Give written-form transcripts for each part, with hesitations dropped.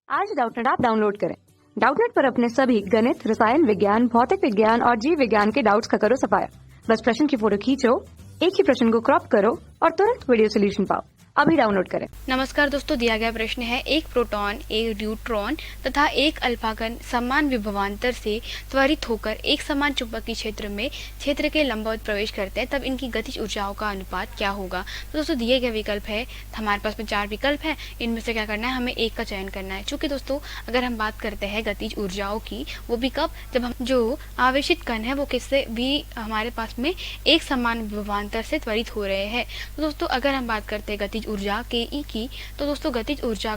आज Doubtnut app download करें। Doubtnut पर अपने सभी गणित, रसायन विज्ञान, भौतिक विज्ञान और जीव विज्ञान के डाउट्स का करो सफाया। बस प्रश्न की फोटो खींचो, एक ही प्रश्न को क्रॉप करो और तुरंत वीडियो सोल्यूशन पाओ। अभी डाउनलोड करें। नमस्कार दोस्तों, दिया गया प्रश्न है एक प्रोटॉन, एक न्यूट्रॉन तथा एक अल्फा कण समान विभवांतर से त्वरित होकर एक समान चुंबकीय क्षेत्र में क्षेत्र के लंबवत प्रवेश करते हैं, तब इनकी गतिज ऊर्जाओं का अनुपात क्या होगा। तो दोस्तों दिए गए विकल्प है, हमारे पास में 4 विकल्प है, इनमें से क्या करना है, हमें एक का चयन करना है। चूंकि दोस्तों अगर हम बात करते हैं गतिज ऊर्जाओं की, वो भी कब, जब हम जो आवेशित कण है वो किससे भी हमारे पास में एक समान विभवांतर से त्वरित हो रहे हैं। तो दोस्तों अगर हम बात करते हैं गतिज ऊर्जा के ई की, तो दोस्तों गतिज ऊर्जा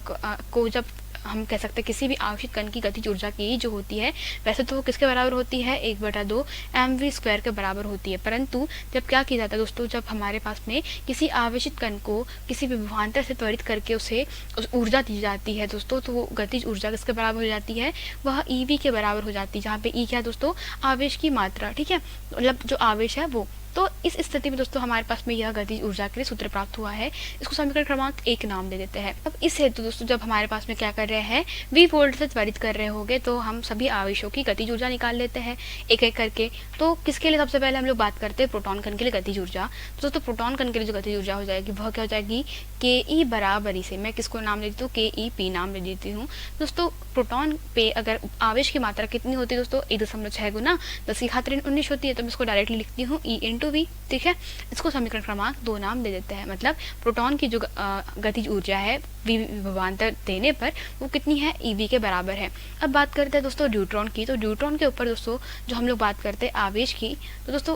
को जब हम कह सकते हैं किसी भी आवेशित कण की गतिज ऊर्जा की जो होती है, वैसे तो वो किसके बराबर होती है, 1/2 mv² के बराबर होती है। परंतु जब क्या किया जाता है दोस्तों, जब हमारे पास में किसी आवेशित कण को किसी विभवांतर से त्वरित करके उसे ऊर्जा दी जाती है दोस्तों, तो वो गतिज ऊर्जा किसके बराबर हो जाती है, वह ईवी के बराबर हो जाती है। जहाँ पे ई क्या दोस्तों, आवेश की मात्रा, ठीक है, मतलब जो आवेश है वो। तो इस स्थिति में दोस्तों हमारे पास में यह गतिज ऊर्जा के लिए सूत्र प्राप्त हुआ है। इसको समीकरण क्रमांक 1 नाम दे देते हैं। अब इस हेतु दोस्तों जब हमारे पास में क्या कर रहे हैं, v वोल्ट से त्वरित कर रहे होंगे, तो हम सभी आवेशों की गतिज ऊर्जा निकाल लेते हैं एक एक करके। तो किसके लिए सबसे पहले हम लोग बात करते हैं, प्रोटॉन कण के लिए गतिज ऊर्जा। तो दोस्तों प्रोटॉन कण के लिए जो गतिज ऊर्जा हो जाएगी वह क्या हो जाएगी, के ई बराबरी से, मैं किसको नाम ले देती हूँ, के ई पी नाम ले देती हूँ। दोस्तों प्रोटॉन पे अगर आवेश की मात्रा कितनी होती है दोस्तों, 1.6 गुना 10 की घात 19 होती है, तो मैं इसको डायरेक्टली लिखती हूँ ई इंटू वी, ठीक है। इसको समीकरण क्रमांक 2 नाम दे देते हैं। मतलब प्रोटॉन की जो गतिज ऊर्जा है विभवांतर देने पर वो कितनी है, ईवी के बराबर है। अब बात करते हैं दोस्तों न्यूट्रॉन की। तो न्यूट्रॉन के ऊपर दोस्तों जो हम लोग बात करते हैं आवेश की, तो दोस्तों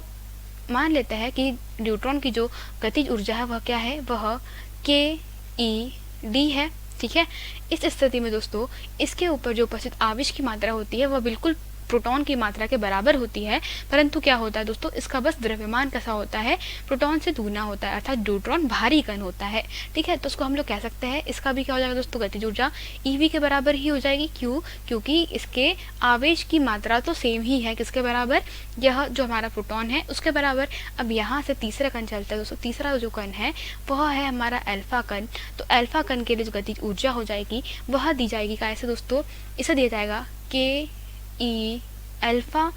मान लेते हैं कि न्यूट्रॉन की जो गतिज ऊर्जा है वह क्या है, वह के ई डी है, ठीक है। इस स्थिति में दोस्तों इसके ऊपर जो उपस्थित आवेश की मात्रा होती है वह बिल्कुल प्रोटॉन की मात्रा के बराबर होती है। परंतु क्या होता है दोस्तों, इसका बस द्रव्यमान कैसा होता है, प्रोटॉन से दूना होता है, अर्थात न्यूट्रॉन भारी कण होता है, ठीक है। तो उसको हम लोग कह सकते हैं, इसका भी क्या हो जाएगा दोस्तों, गतिज ऊर्जा ईवी के बराबर ही हो जाएगी। क्यों, क्योंकि इसके आवेश की मात्रा तो सेम ही है, किसके बराबर, यह जो हमारा प्रोटॉन है उसके बराबर। अब यहाँ से तीसरा कण चलता है दोस्तों, तीसरा जो कण है वह है हमारा अल्फा कण। तो अल्फा कण के लिए जो गतिज ऊर्जा हो जाएगी वह दी जाएगी कैसे दोस्तों, इसे दिया जाएगा के ई अल्फा।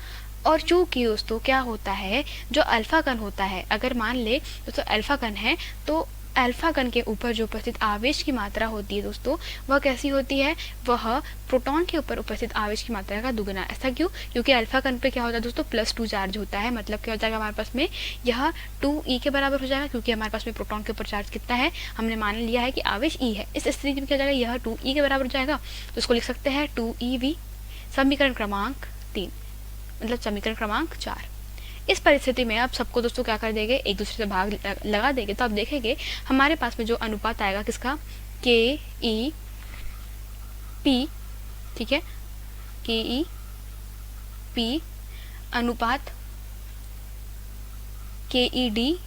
और चूंकि दोस्तों क्या होता है, जो अल्फा कण होता है, अगर मान ले दोस्तों अल्फा कण है, तो अल्फा कण के ऊपर जो उपस्थित आवेश की मात्रा होती है दोस्तों वह कैसी होती है, वह प्रोटॉन के ऊपर उपस्थित आवेश की मात्रा का दुगुना। ऐसा क्यों, क्योंकि अल्फा कण पे क्या होता है दोस्तों, +2 चार्ज होता है। मतलब क्या हो जाएगा हमारे पास में, यह 2e के बराबर हो जाएगा, क्योंकि हमारे पास में प्रोटॉन के ऊपर चार्ज कितना है, हमने मान लिया है कि आवेश e है। इस स्थिति में क्या हो जाएगा, यह 2e के बराबर हो जाएगा। तो इसको लिख सकते हैं 2ev, समीकरण क्रमांक 3, मतलब समीकरण क्रमांक 4। इस परिस्थिति में आप सबको दोस्तों क्या कर देंगे, एक दूसरे से भाग लगा देंगे, तो आप देखेंगे हमारे पास में जो अनुपात आएगा किसका, के ई पी, ठीक है, के ई पी अनुपात के ई डी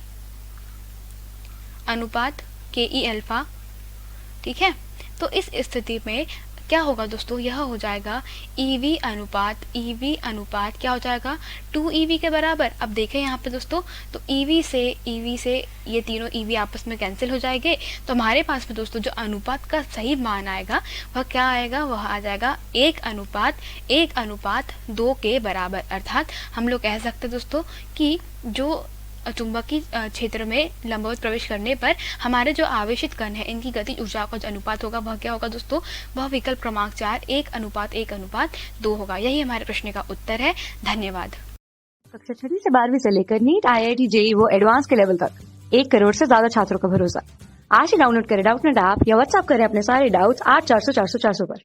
अनुपात के ई अल्फा, ठीक है। तो इस स्थिति में क्या होगा दोस्तों, यह हो जाएगा ईवी अनुपात क्या हो जाएगा, 2ev के बराबर। अब देखें यहाँ पे दोस्तों, तो ईवी से ये तीनों ईवी आपस में कैंसिल हो जाएंगे, तो हमारे पास में दोस्तों जो अनुपात का सही मान आएगा वह क्या आएगा, वह आ जाएगा 1:2 के बराबर। अर्थात हम लोग कह सकते हैं दोस्तों कि जो चुंबकीय क्षेत्र में लंबवत प्रवेश करने पर हमारे जो आवेशित कण है इनकी गतिज ऊर्जा का जो अनुपात होगा वह क्या होगा दोस्तों, वह विकल्प क्रमांक 4 1:1:2 होगा। यही हमारे प्रश्न का उत्तर है। धन्यवाद। कक्षा 6 से 12वीं से लेकर नीट, IIT, JEE वो एडवांस के लेवल तक 1 करोड़ से ज्यादा छात्रों का भरोसा। आज ही डाउनलोड करें डाउटनेट ऐप या व्हाट्सएप करें अपने सारे डाउट्स 8400 400 400 पर।